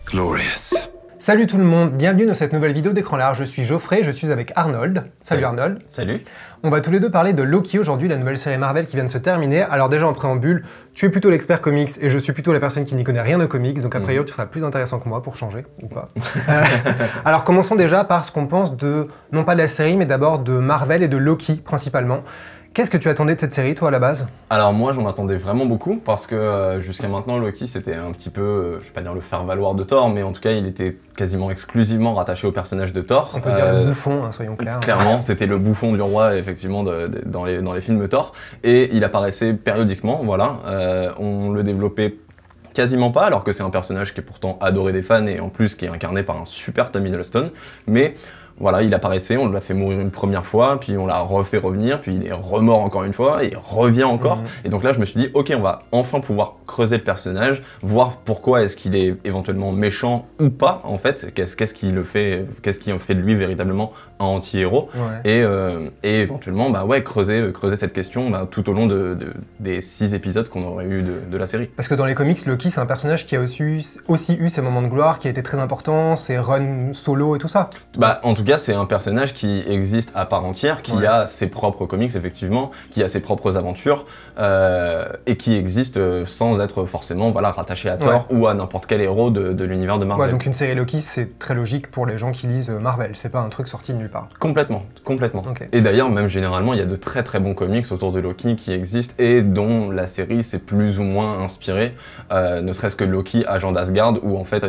Glorious. Salut tout le monde, bienvenue dans cette nouvelle vidéo d'écran large. Je suis Geoffrey, je suis avec Arnold. Salut Arnold. Salut. On va tous les deux parler de Loki aujourd'hui, la nouvelle série Marvel qui vient de se terminer. Alors déjà en préambule, tu es plutôt l'expert comics et je suis plutôt la personne qui n'y connaît rien de comics, donc a priori tu seras plus intéressant que moi pour changer, ou pas. Alors commençons déjà par ce qu'on pense de, non pas de la série, mais d'abord de Marvel et de Loki principalement. Qu'est-ce que tu attendais de cette série, toi, à la base? Alors moi, j'en attendais vraiment beaucoup, parce que jusqu'à maintenant, Loki, c'était un petit peu, je vais pas dire le faire-valoir de Thor, mais en tout cas, il était quasiment exclusivement rattaché au personnage de Thor. On peut dire le bouffon, hein, soyons clairs. Clairement, c'était le bouffon du roi, effectivement, dans les films Thor, et il apparaissait périodiquement, voilà. On le développait quasiment pas, alors que c'est un personnage qui est pourtant adoré des fans, et en plus qui est incarné par un super Tom Hiddleston, mais... Voilà, il apparaissait, on l'a fait mourir une première fois, puis on l'a refait revenir, puis il est remort encore une fois, et il revient encore. Et donc là, je me suis dit, ok, on va enfin pouvoir creuser le personnage, voir pourquoi est-ce qu'il est éventuellement méchant ou pas, en fait, qu'est-ce qui en fait de lui véritablement un anti-héros, et éventuellement, bah ouais, creuser cette question tout au long des 6 épisodes qu'on aurait eu de la série. Parce que dans les comics, Loki, c'est un personnage qui a aussi eu ses moments de gloire, qui a été très important, ses runs solo et tout ça. Bah, en tout cas, c'est un personnage qui existe à part entière, qui a ses propres comics, effectivement, qui a ses propres aventures, et qui existe sans être forcément rattaché à Thor ou à n'importe quel héros de l'univers de Marvel. Ouais, donc une série Loki, c'est très logique pour les gens qui lisent Marvel, c'est pas un truc sorti de nulle part. Complètement, complètement. Okay. Et d'ailleurs, même généralement, il y a de très très bons comics autour de Loki qui existent et dont la série s'est plus ou moins inspirée, ne serait-ce que Loki, agent d'Asgard, où en fait,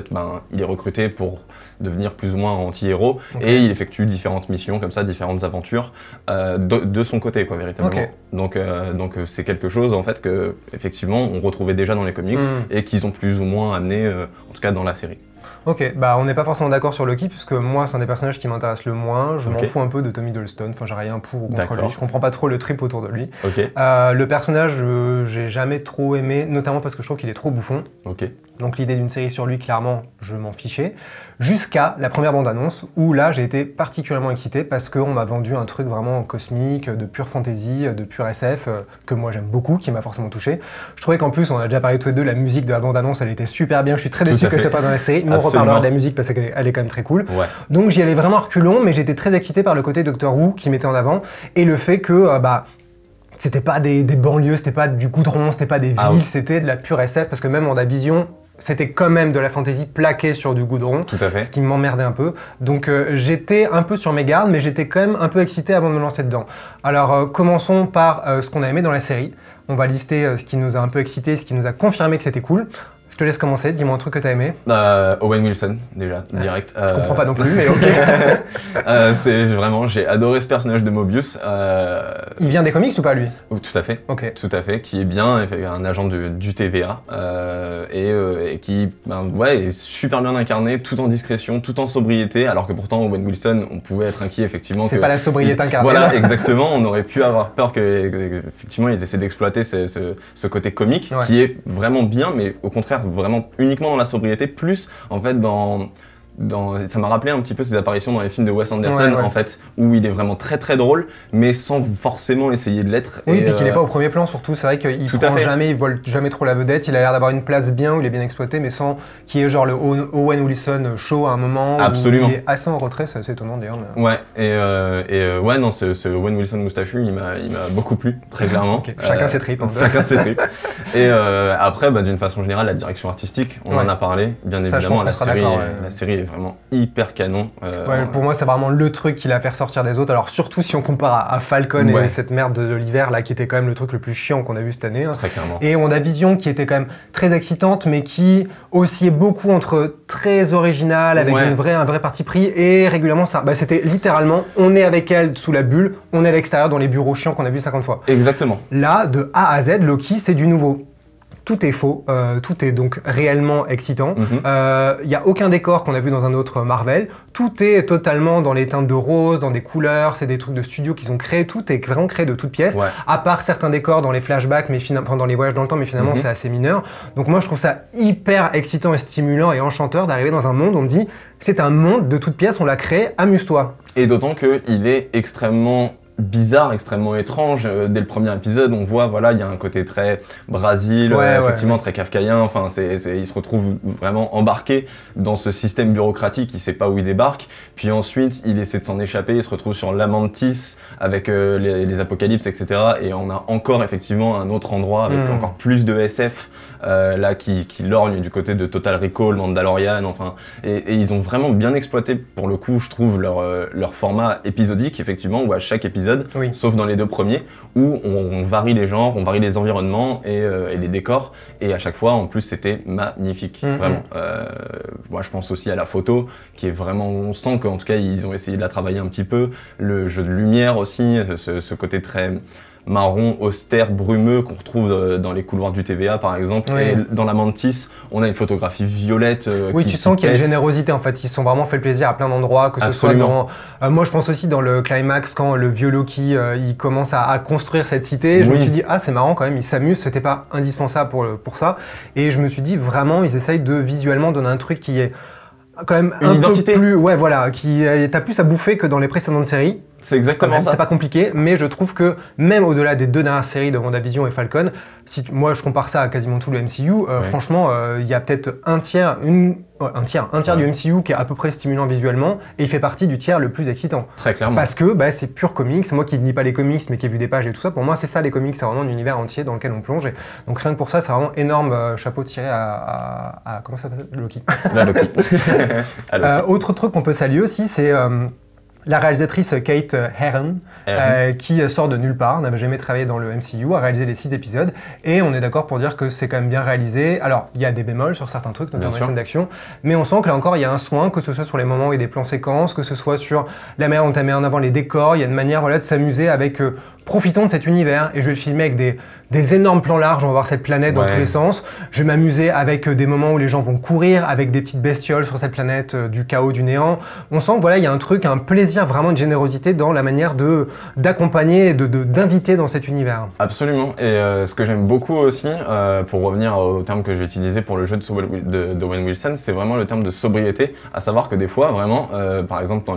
il est recruté pour devenir plus ou moins anti-héros, et il effectue différentes missions comme ça, différentes aventures de son côté, quoi, véritablement. Donc c'est quelque chose en fait que effectivement on retrouvait déjà dans les comics et qu'ils ont plus ou moins amené, en tout cas dans la série. Ok, bah on n'est pas forcément d'accord sur Loki, puisque moi c'est un des personnages qui m'intéresse le moins, je m'en fous un peu de Tom Hiddleston, enfin j'ai rien pour ou contre lui, je comprends pas trop le trip autour de lui. Le personnage, j'ai jamais trop aimé, notamment parce que je trouve qu'il est trop bouffon. Donc l'idée d'une série sur lui, clairement, je m'en fichais. Jusqu'à la première bande-annonce, où là j'ai été particulièrement excité parce qu'on m'a vendu un truc vraiment cosmique, de pure fantasy, de pure SF, que moi j'aime beaucoup, qui m'a forcément touché. Je trouvais qu'en plus, on a déjà parlé tous les deux, la musique de la bande-annonce, elle était super bien, je suis très déçu que c'est pas dans la série, mais on reparlera de la musique parce qu'elle est quand même très cool. Donc j'y allais vraiment reculons, mais j'étais très excité par le côté Doctor Who qui mettait en avant, et le fait que, c'était pas des banlieues, c'était pas du goudron, c'était pas des villes, c'était de la pure SF, parce que même WandaVision, c'était quand même de la fantasy plaquée sur du goudron, ce qui m'emmerdait un peu. Donc j'étais un peu sur mes gardes, mais j'étais quand même un peu excité avant de me lancer dedans. Alors commençons par ce qu'on a aimé dans la série. On va lister ce qui nous a un peu excité, ce qui nous a confirmé que c'était cool. Je te laisse commencer, dis-moi un truc que t'as aimé. Owen Wilson, déjà, direct. Je comprends pas non plus, mais ok. C'est vraiment, j'ai adoré ce personnage de Mobius. Il vient des comics ou pas, lui? Tout à fait, tout à fait, qui est bien un agent du TVA, et qui est super bien incarné, tout en discrétion, tout en sobriété, alors que pourtant Owen Wilson, on pouvait être inquiet effectivement que... C'est pas la sobriété incarnée. Voilà, exactement, on aurait pu avoir peur qu'effectivement ils essaient d'exploiter ce côté comique, qui est vraiment bien, mais au contraire, vraiment uniquement dans la sobriété, plus en fait ça m'a rappelé un petit peu ses apparitions dans les films de Wes Anderson, en fait, où il est vraiment très très drôle, mais sans forcément essayer de l'être. Oui, et puis qu'il n'est pas au premier plan, surtout, c'est vrai qu'il vole jamais trop la vedette, il a l'air d'avoir une place bien, où il est bien exploité, mais sans qu'il y ait genre le Owen Wilson show à un moment, où il est assez en retrait, c'est assez étonnant d'ailleurs. Ouais, non, ce Owen Wilson moustachu, il m'a beaucoup plu, très clairement. Chacun ses tripes. Chacun ses tripes. Et après, d'une façon générale, la direction artistique, on en a parlé, bien évidemment, la série est vraiment hyper canon. Pour moi, c'est vraiment le truc qui l'a fait ressortir des autres. Alors surtout si on compare à Falcon et cette merde de l'hiver là, qui était quand même le truc le plus chiant qu'on a vu cette année. Très clairement. Et WandaVision qui était quand même très excitante, mais qui oscillait beaucoup entre très original avec un vrai parti pris et régulièrement ça. C'était littéralement, on est avec elle sous la bulle, on est à l'extérieur dans les bureaux chiants qu'on a vu 50 fois. Exactement. Là, de A à Z, Loki, c'est du nouveau. tout est faux, tout est donc réellement excitant. Il n'y a aucun décor qu'on a vu dans un autre Marvel. Tout est totalement dans les teintes de rose, dans des couleurs, c'est des trucs de studio qu'ils ont créés. Tout est vraiment créé de toutes pièces, à part certains décors dans les flashbacks, mais dans les voyages dans le temps, mais finalement c'est assez mineur. Donc moi je trouve ça hyper excitant et stimulant et enchanteur d'arriver dans un monde où on me dit c'est un monde de toutes pièces, on l'a créé, amuse-toi. Et d'autant qu'il est extrêmement bizarre, extrêmement étrange. Dès le premier épisode, on voit, voilà, il y a un côté très Brésil, effectivement très kafkaïen. Enfin, il se retrouve vraiment embarqué dans ce système bureaucratique, il sait pas où il débarque. Puis ensuite, il essaie de s'en échapper, il se retrouve sur l'Amantis avec les apocalypses, etc. Et on a encore effectivement un autre endroit avec encore plus de SF. Là qui lorgne du côté de Total Recall, Mandalorian, enfin, et ils ont vraiment bien exploité pour le coup, je trouve, leur format épisodique, effectivement, où à chaque épisode, sauf dans les 2 premiers, où on varie les genres, on varie les environnements et les décors, et à chaque fois, en plus, c'était magnifique, vraiment. Moi, je pense aussi à la photo, qui est vraiment, on sent qu'en tout cas, ils ont essayé de la travailler un petit peu, le jeu de lumière aussi, ce côté très marron, austère, brumeux qu'on retrouve dans les couloirs du TVA par exemple. Et dans la Mantis, on a une photographie violette. Tu sens qu'il y a une générosité en fait. Ils se sont vraiment fait le plaisir à plein d'endroits, que ce soit dans. Moi je pense aussi dans le climax quand le vieux Loki il commence à construire cette cité. Je me suis dit c'est marrant quand même, ils s'amusent, c'était pas indispensable pour ça. Et je me suis dit vraiment ils essayent de visuellement donner un truc qui est quand même une identité. Peu plus, qui t'as plus à bouffer que dans les précédentes séries. C'est exactement ça. C'est pas compliqué, mais je trouve que même au-delà des 2 dernières séries de WandaVision et Falcon, moi je compare ça à quasiment tout le MCU, franchement, il y a peut-être un tiers du MCU qui est à peu près stimulant visuellement, et il fait partie du tiers le plus excitant. Très clairement. Parce que c'est pur comics, c'est moi qui ne lis pas les comics, mais qui ai vu des pages et tout ça, pour moi c'est ça les comics, c'est vraiment un univers entier dans lequel on plonge. Et donc rien que pour ça, c'est vraiment énorme, chapeau tiré à comment ça s'appelle, Loki. La Loki. Autre truc qu'on peut saluer aussi, c'est la réalisatrice Kate Herron, qui sort de nulle part, n'avait jamais travaillé dans le MCU, a réalisé les 6 épisodes, et on est d'accord pour dire que c'est quand même bien réalisé. Alors, il y a des bémols sur certains trucs, notamment les scènes d'action, mais on sent que là encore, il y a un soin, que ce soit sur les moments où il y a des plans séquences, que ce soit sur la manière dont tu mets en avant les décors, il y a une manière de s'amuser avec... profitons de cet univers, et je vais le filmer avec des énormes plans larges, on va voir cette planète dans tous les sens. Je vais m'amuser avec des moments où les gens vont courir, avec des petites bestioles sur cette planète du chaos, du néant. On sent que il y a un truc, un plaisir, vraiment une générosité dans la manière d'accompagner et d'inviter dans cet univers. Absolument, et ce que j'aime beaucoup aussi, pour revenir au terme que je vais utiliser pour le jeu de Owen Wilson, c'est vraiment le terme de sobriété, à savoir que des fois, vraiment, par exemple dans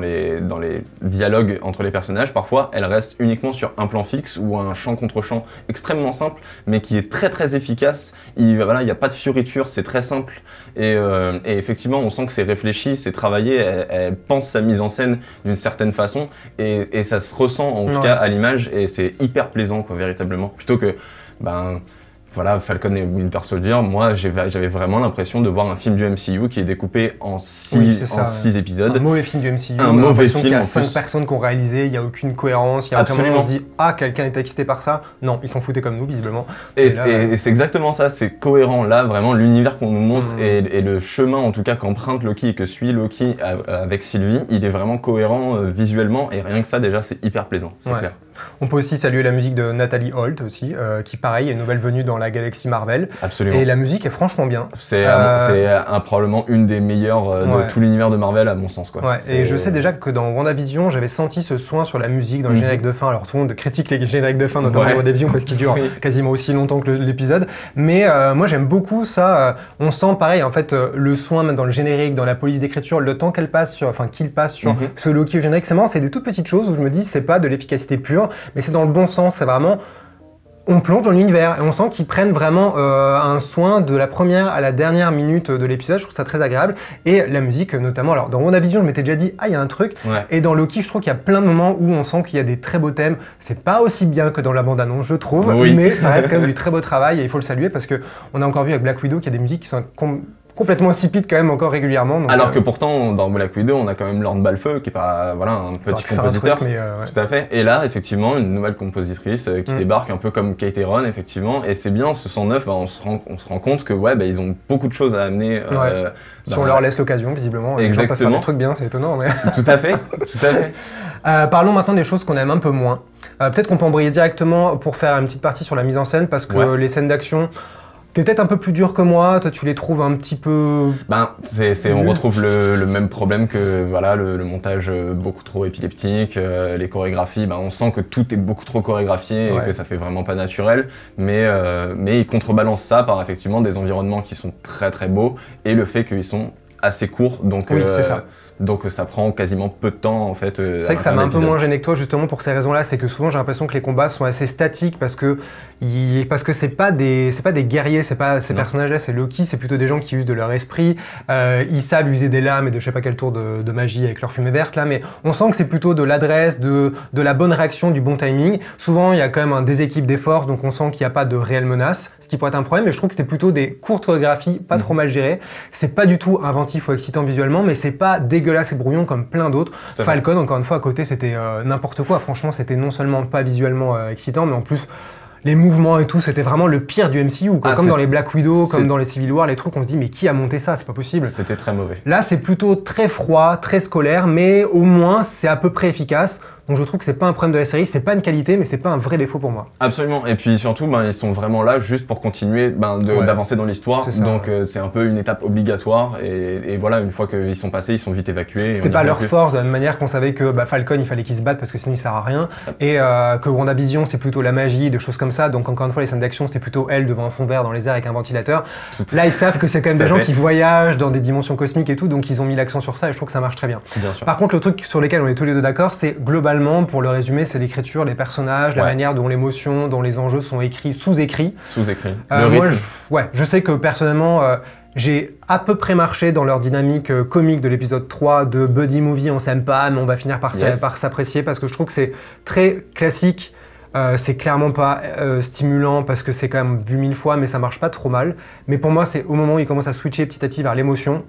les dialogues entre les personnages, parfois, elles restent uniquement sur un plan fixe ou un champ contre champ extrêmement simple, mais qui est très très efficace. Il n'y a pas de fioriture, c'est très simple. Et effectivement, on sent que c'est réfléchi, c'est travaillé, elle pense sa mise en scène d'une certaine façon, et ça se ressent en tout cas à l'image, et c'est hyper plaisant, quoi, véritablement. Plutôt que, Falcon et Winter Soldier, moi j'avais vraiment l'impression de voir un film du MCU qui est découpé en 6 épisodes. Un mauvais film du MCU, un mauvais film. Il y a 5 personnes qui ont réalisé, il n'y a aucune cohérence, il y a aucun moment où on se dit quelqu'un est excité par ça. Non, ils s'en foutaient comme nous, visiblement. Et c'est exactement ça, c'est cohérent là, vraiment l'univers qu'on nous montre et le chemin en tout cas qu'emprunte Loki et que suit Loki avec Sylvie, il est vraiment cohérent visuellement, et rien que ça déjà c'est hyper plaisant, c'est clair. On peut aussi saluer la musique de Nathalie Holt aussi, qui pareil est une nouvelle venue dans la galaxie Marvel. Absolument. Et la musique est franchement bien. C'est probablement une des meilleures de tout l'univers de Marvel à mon sens, quoi. Et je sais déjà que dans WandaVision, j'avais senti ce soin sur la musique dans le générique de fin. Alors tout le monde critique les génériques de fin, notamment WandaVision, parce qu'ils durent quasiment aussi longtemps que l'épisode. Mais moi j'aime beaucoup ça. On sent pareil en fait le soin même dans le générique, dans la police d'écriture, le temps qu'il passe sur ce Loki au générique. C'est marrant, c'est des toutes petites choses où je me dis c'est pas de l'efficacité pure, mais c'est dans le bon sens, c'est vraiment... On plonge dans l'univers et on sent qu'ils prennent vraiment un soin de la première à la dernière minute de l'épisode. Je trouve ça très agréable. Et la musique notamment, alors dans WandaVision je m'étais déjà dit il y a un truc, et dans Loki je trouve qu'il y a plein de moments où on sent qu'il y a des très beaux thèmes. C'est pas aussi bien que dans la bande-annonce je trouve, mais ça reste quand même du très beau travail, et il faut le saluer parce qu'on a encore vu avec Black Widow qu'il y a des musiques qui sont complètement insipide quand même encore régulièrement. Donc, alors que pourtant dans Black Widow on a quand même Lord Balfeu qui est pas un petit compositeur, tout à fait. Et là effectivement une nouvelle compositrice qui débarque un peu comme Kate Herron effectivement, et c'est bien, on se sent neuf, on se rend compte que ils ont beaucoup de choses à amener. Si on leur laisse l'occasion visiblement, les gens peuvent faire des trucs bien, c'est étonnant. Mais... Tout à fait. Parlons maintenant des choses qu'on aime un peu moins. Peut-être qu'on peut embrayer directement pour faire une petite partie sur la mise en scène, parce que les scènes d'action... T'es peut-être un peu plus dur que moi, toi tu les trouves un petit peu... On retrouve le même problème que voilà, le montage beaucoup trop épileptique, les chorégraphies, on sent que tout est beaucoup trop chorégraphié et que ça fait vraiment pas naturel, mais ils contrebalancent ça par effectivement des environnements qui sont très très beaux et le fait qu'ils sont assez courts, donc c'est ça. Donc ça prend quasiment peu de temps en fait. C'est vrai que ça m'a un peu moins gêné que toi justement pour ces raisons-là, c'est que souvent j'ai l'impression que les combats sont assez statiques parce que c'est pas des guerriers, c'est pas ces personnages-là, c'est Loki, c'est plutôt des gens qui usent de leur esprit, ils savent user des lames et de je sais pas quel tour de magie avec leur fumée verte là, mais on sent que c'est plutôt de l'adresse, de la bonne réaction, du bon timing. Souvent il y a quand même un déséquilibre des forces, donc on sent qu'il n'y a pas de réelle menace, ce qui pourrait être un problème, mais je trouve que c'est plutôt des courtes chorégraphies, pas trop mal gérées. C'est pas du tout inventif ou excitant visuellement, mais c'est pas dégueulasse et brouillon comme plein d'autres. Falcon, encore une fois, à côté, c'était n'importe quoi. Franchement, c'était non seulement pas visuellement excitant, mais en plus, les mouvements et tout, c'était vraiment le pire du MCU. Comme dans les Black Widow, comme dans les Civil War, les trucs, on se dit, mais qui a monté ça? C'est pas possible. C'était très mauvais. Là, c'est plutôt très froid, très scolaire, mais au moins, c'est à peu près efficace. Donc je trouve que c'est pas un problème de la série, c'est pas une qualité, mais c'est pas un vrai défaut pour moi. Absolument, et puis surtout, ils sont vraiment là juste pour continuer d'avancer dans l'histoire, donc c'est un peu une étape obligatoire, et voilà, une fois qu'ils sont passés, ils sont vite évacués. C'était pas leur force, de la même manière qu'on savait que Falcon, il fallait qu'il se batte parce que sinon il sert à rien, et que WandaVision, c'est plutôt la magie, des choses comme ça, donc encore une fois, les scènes d'action, c'était plutôt elle devant un fond vert dans les airs avec un ventilateur. Là, ils savent que c'est quand même des gens qui voyagent dans des dimensions cosmiques et tout, donc ils ont mis l'accent sur ça, et je trouve que ça marche très bien. Par contre, le truc sur lequel on est tous les deux d'accord, c'est globalement, pour le résumé, c'est l'écriture, les personnages, la manière dont l'émotion, dont les enjeux sont écrits, sous-écrits. Sous-écrits. Moi, je sais que personnellement, j'ai à peu près marché dans leur dynamique comique de l'épisode 3 de Buddy Movie, on s'aime pas, mais on va finir par s'apprécier parce que je trouve que c'est très classique. C'est clairement pas stimulant parce que c'est quand même vu 1000 fois, mais ça marche pas trop mal. Mais pour moi, c'est au moment où ils commencent à switcher petit à petit vers l'émotion.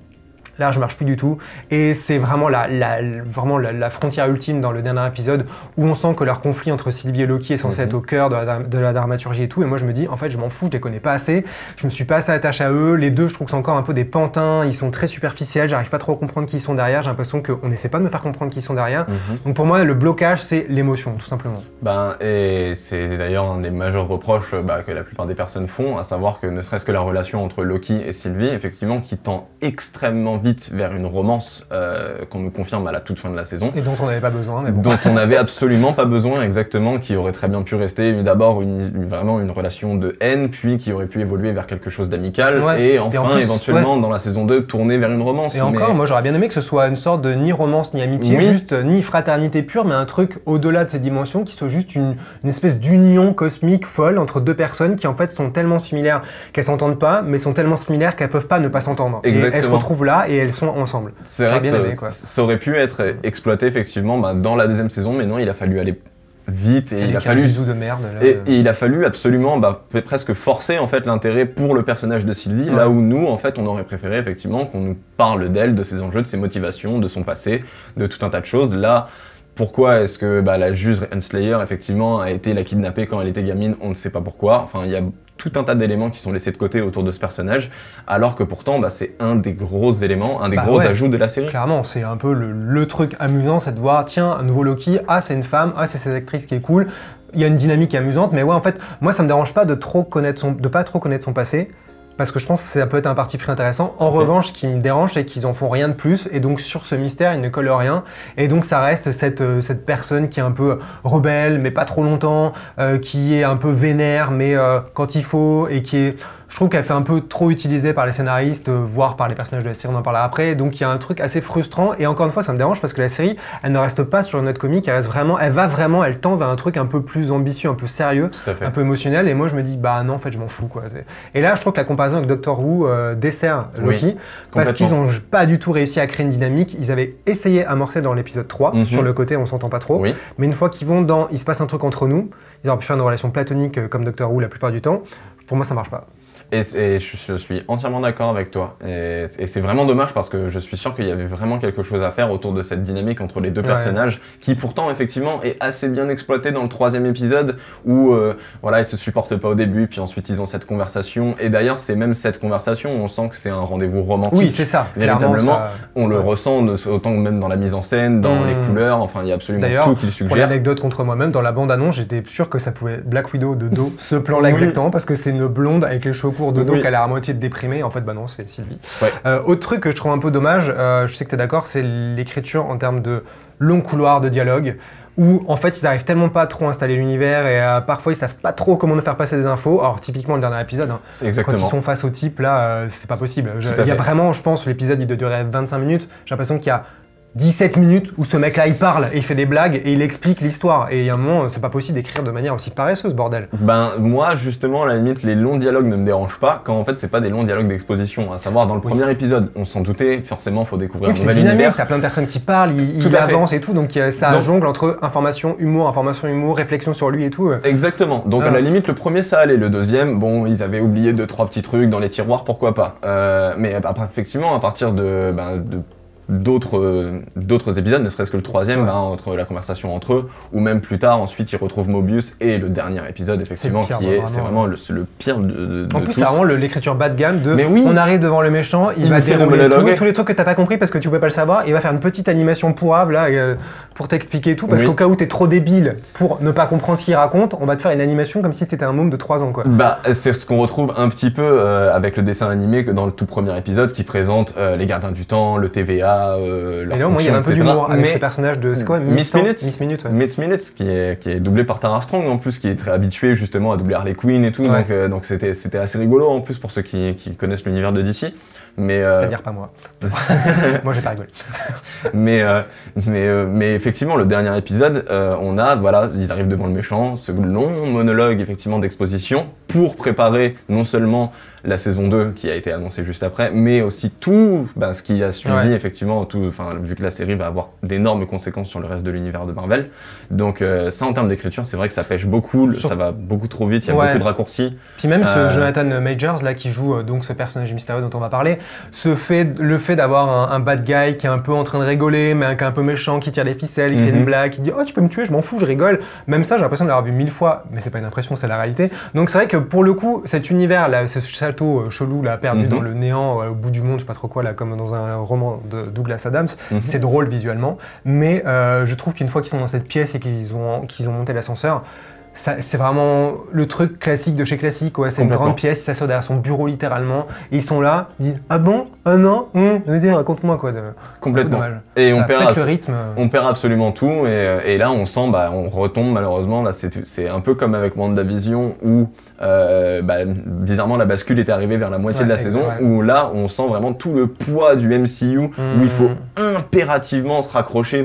Là, je marche plus du tout. Et c'est vraiment la frontière ultime dans le dernier épisode où on sent que leur conflit entre Sylvie et Loki est censé être au cœur de la dramaturgie et tout. Et moi, je me dis, en fait, je m'en fous, je les connais pas assez. Je me suis pas assez attaché à eux. Les deux, je trouve que c'est encore un peu des pantins. Ils sont très superficiels. J'arrive pas trop à comprendre qui ils sont derrière. J'ai l'impression qu'on n'essaie pas de me faire comprendre qui ils sont derrière. Donc pour moi, le blocage, c'est l'émotion, tout simplement. Et c'est d'ailleurs un des majeurs reproches que la plupart des personnes font, à savoir que ne serait-ce que la relation entre Loki et Sylvie, effectivement, qui tend extrêmement vite vers une romance qu'on me confirme à la toute fin de la saison. Et dont on n'avait pas besoin. Mais bon. Dont on n'avait absolument pas besoin, exactement, qui aurait très bien pu rester d'abord vraiment une relation de haine, puis qui aurait pu évoluer vers quelque chose d'amical, et enfin, en plus, éventuellement, dans la saison 2, tourner vers une romance. Et encore, moi j'aurais bien aimé que ce soit une sorte de ni romance ni amitié, juste ni fraternité pure, mais un truc au-delà de ces dimensions, qui soit juste une espèce d'union cosmique folle entre deux personnes qui en fait sont tellement similaires qu'elles s'entendent pas, mais sont tellement similaires qu'elles peuvent pas ne pas s'entendre. Et elles se retrouvent là et elles sont ensemble. C'est vrai que ça aurait pu être exploité effectivement dans la deuxième saison, mais non, il a fallu aller vite et il a fallu de merde, là, et il a fallu absolument presque forcer en fait l'intérêt pour le personnage de Sylvie, là où nous en fait on aurait préféré effectivement qu'on nous parle d'elle, de ses enjeux, de ses motivations, de son passé, de tout un tas de choses. Là, pourquoi est-ce que la juge Renslayer effectivement a été la kidnappée quand elle était gamine? On ne sait pas pourquoi. Enfin, il y a tout un tas d'éléments qui sont laissés de côté autour de ce personnage, alors que pourtant c'est un des gros éléments, un des gros ajouts de la série. Clairement, c'est un peu le truc amusant, c'est de voir, tiens, un nouveau Loki, c'est une femme, c'est cette actrice qui est cool, il y a une dynamique amusante, mais en fait, moi ça me dérange pas de pas trop connaître son passé, parce que je pense que ça peut être un parti pris intéressant. En revanche, ce qui me dérange, c'est qu'ils en font rien de plus, et donc sur ce mystère, ils ne collent rien, et donc ça reste cette personne qui est un peu rebelle, mais pas trop longtemps, qui est un peu vénère, mais quand il faut, et qui est... Je trouve qu'elle fait un peu trop utilisée par les scénaristes, voire par les personnages de la série, on en parlera après, donc il y a un truc assez frustrant, et encore une fois, ça me dérange parce que la série, elle ne reste pas sur une note comique, elle tend vers un truc un peu plus ambitieux, un peu sérieux, un peu émotionnel, et moi je me dis, non, en fait, je m'en fous, quoi. Et là, je trouve que la comparaison avec Doctor Who dessert Loki, parce qu'ils n'ont pas du tout réussi à créer une dynamique. Ils avaient essayé amorcer dans l'épisode 3, sur le côté, on s'entend pas trop, mais une fois qu'ils vont il se passe un truc entre nous, ils auraient pu faire une relation platonique comme Doctor Who la plupart du temps, pour moi ça marche pas. Et je suis entièrement d'accord avec toi. Et c'est vraiment dommage parce que je suis sûr qu'il y avait vraiment quelque chose à faire autour de cette dynamique entre les deux personnages, qui pourtant effectivement est assez bien exploitée dans le 3e épisode où ils se supportent pas au début, puis ensuite ils ont cette conversation. Et d'ailleurs c'est même cette conversation où on sent que c'est un rendez-vous romantique. Oui, c'est ça. Véritablement, on le ressent autant que même dans la mise en scène, dans les couleurs. Enfin, il y a absolument tout qu'il suggère. Pour l'anecdote contre moi-même, dans la bande-annonce, j'étais sûr que ça pouvait Black Widow de dos, ce plan-là exactement, parce que c'est une blonde avec les cheveux courts discours de dos qu'elle a l'air à moitié déprimée. En fait, bah non, c'est Sylvie. Autre truc que je trouve un peu dommage, je sais que tu es d'accord, c'est l'écriture en termes de longs couloirs de dialogue, où en fait ils arrivent tellement pas à trop installer l'univers et parfois ils savent pas trop comment nous faire passer des infos. Alors typiquement le dernier épisode, quand ils sont face au type là, c'est pas possible. Il y a vraiment, je pense, l'épisode il doit durer 25 minutes, j'ai l'impression qu'il y a 17 minutes où ce mec-là il parle et il fait des blagues et il explique l'histoire. Et il y a un moment, c'est pas possible d'écrire de manière aussi paresseuse, bordel. Ben moi justement, à la limite, les longs dialogues ne me dérangent pas quand en fait c'est pas des longs dialogues d'exposition. À savoir dans le premier épisode, on s'en doutait, forcément faut découvrir un nouvel univers. T'as plein de personnes qui parlent, il avance et tout, donc ça jongle entre information, humour, réflexion sur lui et tout. Exactement. Donc à la limite le premier ça allait, le deuxième, bon ils avaient oublié 2-3 petits trucs dans les tiroirs, pourquoi pas. Mais après, effectivement à partir de d'autres épisodes, ne serait-ce que le troisième, entre la conversation entre eux, ou même plus tard, ensuite ils retrouvent Mobius et le dernier épisode, effectivement, c'est vraiment le pire de En plus, tous. c'est vraiment l'écriture bas de gamme de on arrive devant le méchant, il va dérouler tous les trucs que t'as pas compris parce que tu pouvais pas le savoir, il va faire une petite animation pourrave là pour t'expliquer tout, parce qu'au cas où t'es trop débile pour ne pas comprendre ce qu'il raconte, on va te faire une animation comme si t'étais un môme de 3 ans quoi. Bah c'est ce qu'on retrouve un petit peu avec le dessin animé que dans le tout premier épisode qui présente les gardiens du temps, le TVA, et là, moi, il y a un peu d'humour avec ce personnage de... C'est quoi Miss Minutes. Miss Minutes, qui est doublé par Tara Strong, en plus, qui est très habitué, justement, à doubler Harley Quinn et tout. Donc c'était assez rigolo, en plus, pour ceux qui connaissent l'univers de DC. C'est-à-dire pas moi. Moi, j'ai pas rigolé. mais effectivement, le dernier épisode, ils arrivent devant le méchant, ce long monologue, effectivement, d'exposition, pour préparer non seulement la saison 2 qui a été annoncée juste après, mais aussi tout ce qui a suivi, effectivement, vu que la série va avoir d'énormes conséquences sur le reste de l'univers de Marvel. Donc ça, en termes d'écriture, c'est vrai que ça pêche beaucoup, ça va beaucoup trop vite, il y a beaucoup de raccourcis. Puis même ce Jonathan Majors, là, qui joue donc ce personnage mystérieux dont on va parler, le fait d'avoir un bad guy qui est un peu en train de rigoler, mais qui est un peu méchant, qui tire les ficelles, qui fait une blague, qui dit « Oh, tu peux me tuer, je m'en fous, je rigole ». Même ça, j'ai l'impression de l'avoir vu 1000 fois, mais c'est pas une impression, c'est la réalité. Donc c'est vrai que pour le coup, cet univers, là, ce château chelou, là, perdu dans le néant, au bout du monde, je sais pas trop quoi, là, comme dans un roman de Douglas Adams, c'est drôle visuellement, mais je trouve qu'une fois qu'ils sont dans cette pièce et qu'ils ont monté l'ascenseur, c'est vraiment le truc classique de chez classique, c'est une grande pièce, ils s'assoient derrière son bureau littéralement, et ils sont là, ils disent « Ah bon? Ah non? Vas-y, raconte-moi quoi. » Complètement. Et on perd le rythme. On perd absolument tout, et là on sent, on retombe malheureusement, là c'est un peu comme avec WandaVision où bizarrement la bascule était arrivée vers la moitié de la saison, où là on sent vraiment tout le poids du MCU, où il faut impérativement se raccrocher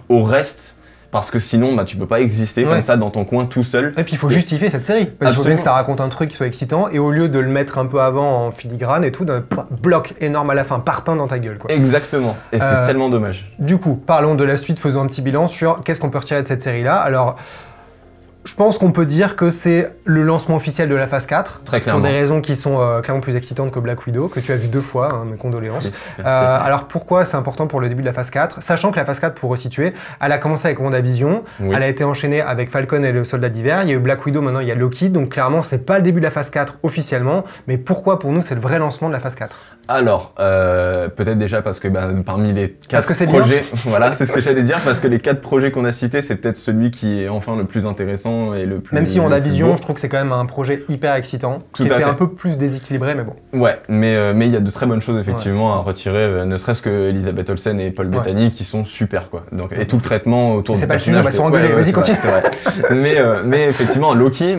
au reste. Parce que sinon, tu peux pas exister comme ça dans ton coin tout seul. Et puis il faut justifier cette série. Parce qu'il faut bien que ça raconte un truc qui soit excitant. Et au lieu de le mettre un peu avant en filigrane et tout, d'un bloc énorme à la fin, parpaing dans ta gueule. Quoi. Exactement. Et c'est tellement dommage. Du coup, parlons de la suite, faisons un petit bilan sur qu'est-ce qu'on peut retirer de cette série-là. Alors, je pense qu'on peut dire que c'est le lancement officiel de la phase 4. Très clairement. Pour des raisons qui sont clairement plus excitantes que Black Widow, que tu as vu 2 fois, mes condoléances. Alors pourquoi c'est important pour le début de la phase 4 ? Sachant que la phase 4, pour resituer, elle a commencé avec WandaVision, elle a été enchaînée avec Falcon et le Soldat d'hiver, il y a eu Black Widow, maintenant il y a Loki, donc clairement c'est pas le début de la phase 4 officiellement, mais pourquoi pour nous c'est le vrai lancement de la phase 4 ? Alors, peut-être déjà parce que parmi les 4 projets, voilà, c'est ce que j'allais dire, parce que les 4 projets qu'on a cités, c'est peut-être celui qui est enfin le plus intéressant et le plus... Même si WandaVision, je trouve que c'est quand même un projet hyper excitant, qui était un peu plus déséquilibré, mais bon. Ouais, mais il y a de très bonnes choses effectivement à retirer, ne serait-ce que Elisabeth Olsen et Paul Bettany qui sont super quoi. Donc, et tout le traitement autour du personnage. C'est pas le sujet, on va se rengueuler, vas-y continue. C'est vrai. mais effectivement, Loki,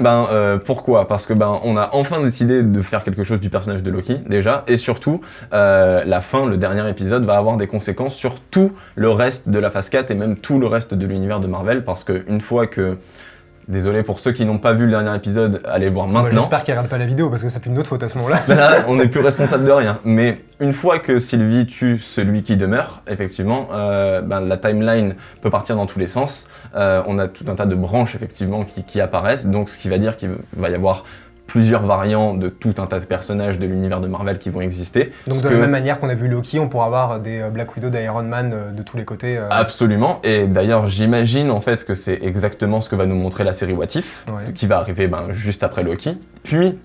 pourquoi ? Parce que on a enfin décidé de faire quelque chose du personnage de Loki déjà, et surtout la fin, le dernier épisode, va avoir des conséquences sur tout le reste de la phase 4 et même tout le reste de l'univers de Marvel, parce qu'une fois que... Désolé pour ceux qui n'ont pas vu le dernier épisode, allez le voir maintenant. J'espère qu'ils regardent pas la vidéo parce que c'est plus de notre faute à ce moment-là. Là, on n'est plus responsable de rien. Mais une fois que Sylvie tue celui qui demeure, effectivement, la timeline peut partir dans tous les sens. On a tout un tas de branches effectivement qui apparaissent, donc ce qui va dire qu'il va y avoir plusieurs variants de tout un tas de personnages de l'univers de Marvel qui vont exister. Donc de la même manière qu'on a vu Loki, on pourra avoir des Black Widow, d'Iron Man de tous les côtés. Absolument, et d'ailleurs j'imagine en fait que c'est exactement ce que va nous montrer la série What If, qui va arriver juste après Loki. Puis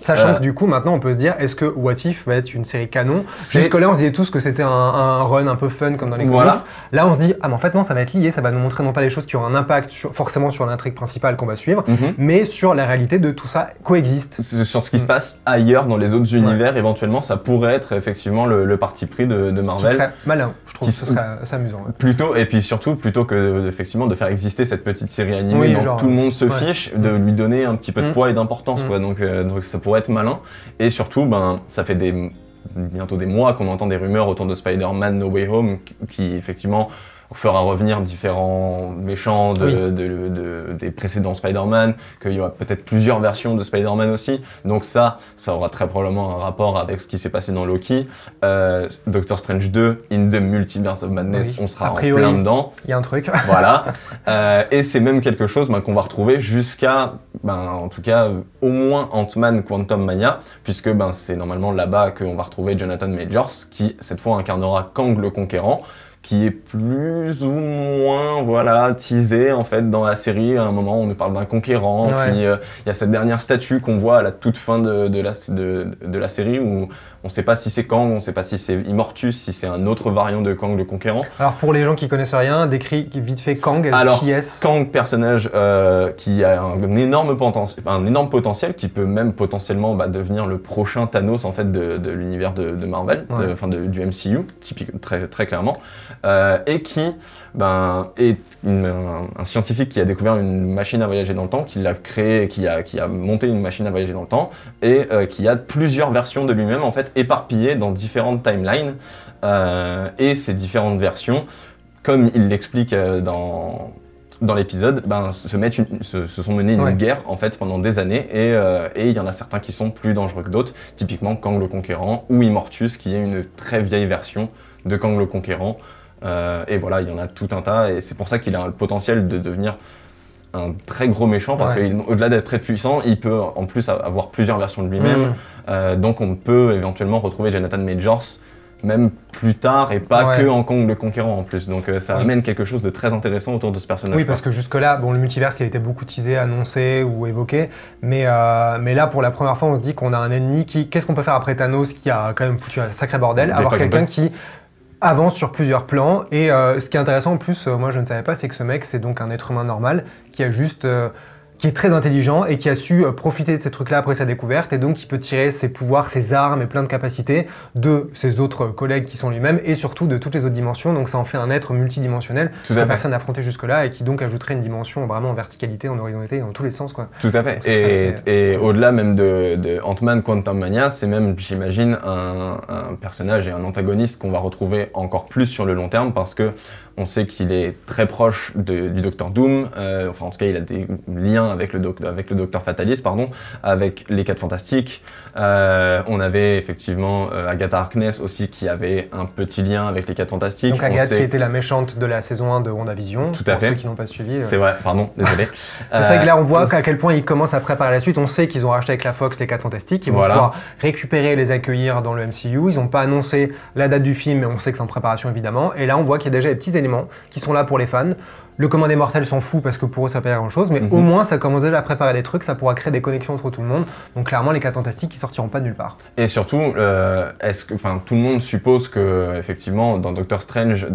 Sachant que du coup, maintenant, on peut se dire, est-ce que What If va être une série canon? Jusque-là, on se disait tous que c'était un run un peu fun comme dans les comics. Là, on se dit, ah mais en fait non, ça va être lié, ça va nous montrer non pas les choses qui ont un impact forcément sur l'intrigue principale qu'on va suivre, mais sur la réalité de tout ça coexiste. Sur ce qui se passe ailleurs dans les autres univers, éventuellement, ça pourrait être effectivement le parti pris de Marvel. Qui serait malin, je trouve que ce serait assez amusant. Plutôt, et puis surtout, plutôt que effectivement de faire exister cette petite série animée dont tout le monde se fiche, de lui donner un petit peu de poids et d'importance, quoi. Donc ça pourrait être malin. Et surtout, ça fait bientôt des mois qu'on entend des rumeurs autour de Spider-Man No Way Home qui effectivement fera revenir différents méchants des précédents Spider-Man, qu'il y aura peut-être plusieurs versions de Spider-Man aussi. Donc ça aura très probablement un rapport avec ce qui s'est passé dans Loki. Doctor Strange 2, In the Multiverse of Madness, on sera en plein dedans. Il y a un truc. Voilà. Et c'est même quelque chose qu'on va retrouver jusqu'à, en tout cas, au moins Ant-Man Quantum Mania, puisque c'est normalement là-bas qu'on va retrouver Jonathan Majors, qui cette fois incarnera Kang le Conquérant, qui est plus ou moins teasé en fait dans la série. À un moment, on nous parle d'un conquérant, puis il y a cette dernière statue qu'on voit à la toute fin de la série où on ne sait pas si c'est Kang, on ne sait pas si c'est Immortus, si c'est un autre variant de Kang le Conquérant. Alors pour les gens qui connaissent rien, décris vite fait Kang, qui est-ce ? Kang, personnage qui a un énorme potentiel, qui peut même potentiellement un le prochain Thanos en fait de l'univers de Marvel, du MCU, très, très clairement. Et qui est un scientifique qui a découvert une machine à voyager dans le temps, qui l'a créée, qui a monté une machine à voyager dans le temps, et qui a plusieurs versions de lui-même en fait éparpillées dans différentes timelines. Et ces différentes versions, comme il l'explique dans l'épisode, se sont menées une guerre en fait pendant des années, et il y en a certains qui sont plus dangereux que d'autres, typiquement Kang le Conquérant ou Immortus, qui est une très vieille version de Kang le Conquérant. Et voilà, il y en a tout un tas, et c'est pour ça qu'il a le potentiel de devenir un très gros méchant, parce qu'au-delà d'être très puissant, il peut en plus avoir plusieurs versions de lui-même. Donc on peut éventuellement retrouver Jonathan Majors même plus tard, et pas que en Kang le Conquérant en plus. Donc ça amène quelque chose de très intéressant autour de ce personnage. Oui, parce que jusque-là, le multiverse, il a été beaucoup teasé, annoncé ou évoqué, mais là, pour la première fois, on se dit qu'on a un ennemi qu'est-ce qu'on peut faire après Thanos, qui a quand même foutu un sacré bordel, avoir quelqu'un qui avance sur plusieurs plans. Et ce qui est intéressant en plus, moi je ne savais pas, c'est que ce mec, c'est donc un être humain normal qui a juste qui est très intelligent et qui a su profiter de ces trucs-là après sa découverte, et donc qui peut tirer ses pouvoirs, ses armes et plein de capacités de ses autres collègues qui sont lui-même, et surtout de toutes les autres dimensions. Donc ça en fait un être multidimensionnel que personne n'a affronté jusque-là, et qui donc ajouterait une dimension vraiment en verticalité, en horizontalité, dans tous les sens, quoi. Tout à fait. Et au-delà même de Ant-Man Quantum Mania, c'est même, j'imagine, un personnage et un antagoniste qu'on va retrouver encore plus sur le long terme, parce que on sait qu'il est très proche du Docteur Doom, en tout cas il a des liens avec le Docteur Fatalis, avec les 4 Fantastiques. On avait effectivement Agatha Harkness aussi, qui avait un petit lien avec les 4 Fantastiques. Donc Agathe qui était la méchante de la saison 1 de WandaVision, tout à fait. Pour ceux qui n'ont pas suivi. C'est vrai, pardon, désolé. C'est vrai que là on voit à quel point ils commencent à préparer la suite. On sait qu'ils ont racheté avec la Fox les 4 Fantastiques, ils vont pouvoir récupérer et les accueillir dans le MCU. Ils n'ont pas annoncé la date du film, mais on sait que c'est en préparation évidemment. Et là on voit qu'il y a déjà des petits éléments qui sont là pour les fans. Le Commun des Mortels s'en fout parce que pour eux ça peut pas grand chose, mais au moins ça commence déjà à préparer des trucs, ça pourra créer des connexions entre tout le monde. Donc clairement les 4 Fantastiques qui sortiront pas de nulle part. Et surtout, tout le monde suppose que effectivement dans Doctor Strange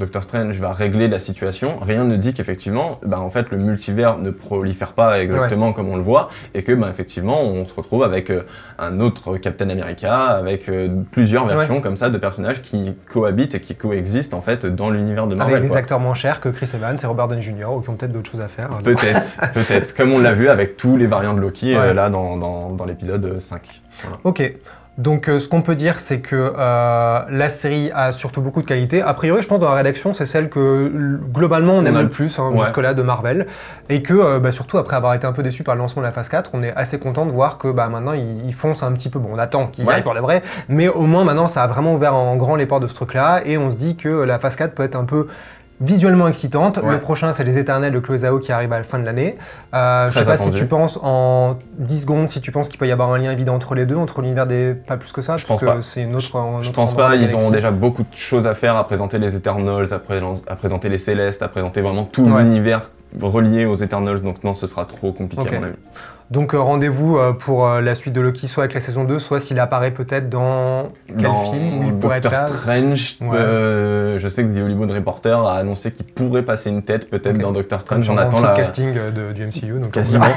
va régler la situation. Rien ne dit qu'effectivement, en fait le multivers ne prolifère pas exactement comme on le voit, et que effectivement on se retrouve avec un autre Captain America, avec plusieurs versions comme ça de personnages qui cohabitent et qui coexistent en fait dans l'univers de Marvel. Avec des acteurs moins chers que Chris Evans et Robert Downey Jr. ou qui ont peut-être d'autres choses à faire. Peut-être. Comme on l'a vu avec tous les variants de Loki là dans l'épisode 5. Voilà. Ok. Donc ce qu'on peut dire, c'est que la série a surtout beaucoup de qualité. A priori, je pense dans la rédaction, c'est celle que globalement on aime le plus jusque-là de Marvel. Et que surtout après avoir été un peu déçu par le lancement de la phase 4, on est assez content de voir que maintenant ils foncent un petit peu. Bon, on attend qu'ils aillent pour le vrai, mais au moins maintenant ça a vraiment ouvert en grand les portes de ce truc-là, et on se dit que la phase 4 peut être un peu visuellement excitante. Le prochain, c'est Les Éternels de Chloé Zhao qui arrive à la fin de l'année. Je sais pas si tu penses en 10 secondes, si tu penses qu'il peut y avoir un lien évident entre les deux, entre l'univers des... Pas plus que ça, je pense pas. C'est une autre... Je pense pas, ils auront déjà beaucoup de choses à faire, à présenter les Eternals, à présenter les Célestes, à présenter vraiment tout l'univers relié aux Eternals, donc non, ce sera trop compliqué à mon avis. Donc rendez-vous pour la suite de Loki, soit avec la saison 2, soit s'il apparaît peut-être dans quel film il pourrait Doctor Strange. Je sais que The Hollywood Reporter a annoncé qu'il pourrait passer une tête peut-être dans Doctor Strange. On attend le casting du MCU. Donc quasiment.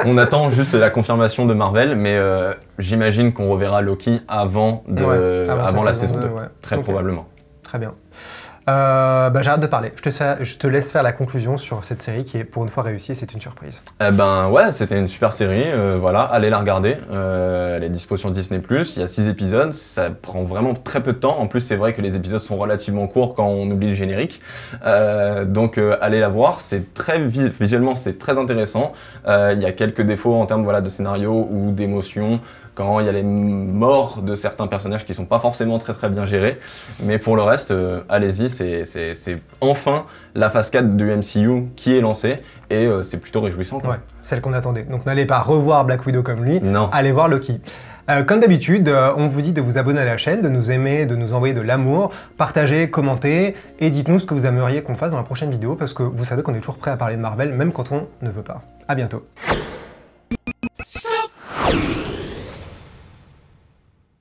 On attend juste la confirmation de Marvel, mais j'imagine qu'on reverra Loki avant la saison 2, très probablement. Très bien. J'arrête de parler. Je te laisse faire la conclusion sur cette série qui est pour une fois réussie et c'est une surprise. Ouais, c'était une super série. Voilà, allez la regarder. Elle est dispo sur Disney+. Il y a 6 épisodes. Ça prend vraiment très peu de temps. En plus, c'est vrai que les épisodes sont relativement courts quand on oublie le générique. Donc, allez la voir. C'est visuellement, c'est très intéressant. Il y a quelques défauts en termes de scénario ou d'émotion. Quand il y a les morts de certains personnages qui sont pas forcément très bien gérés. Mais pour le reste, allez-y, c'est enfin la phase 4 du MCU qui est lancée et c'est plutôt réjouissant. Ouais, celle qu'on attendait. Donc n'allez pas revoir Black Widow comme lui, non. Allez voir Loki. Comme d'habitude, on vous dit de vous abonner à la chaîne, de nous aimer, de nous envoyer de l'amour, partagez, commentez et dites-nous ce que vous aimeriez qu'on fasse dans la prochaine vidéo parce que vous savez qu'on est toujours prêt à parler de Marvel même quand on ne veut pas. À bientôt.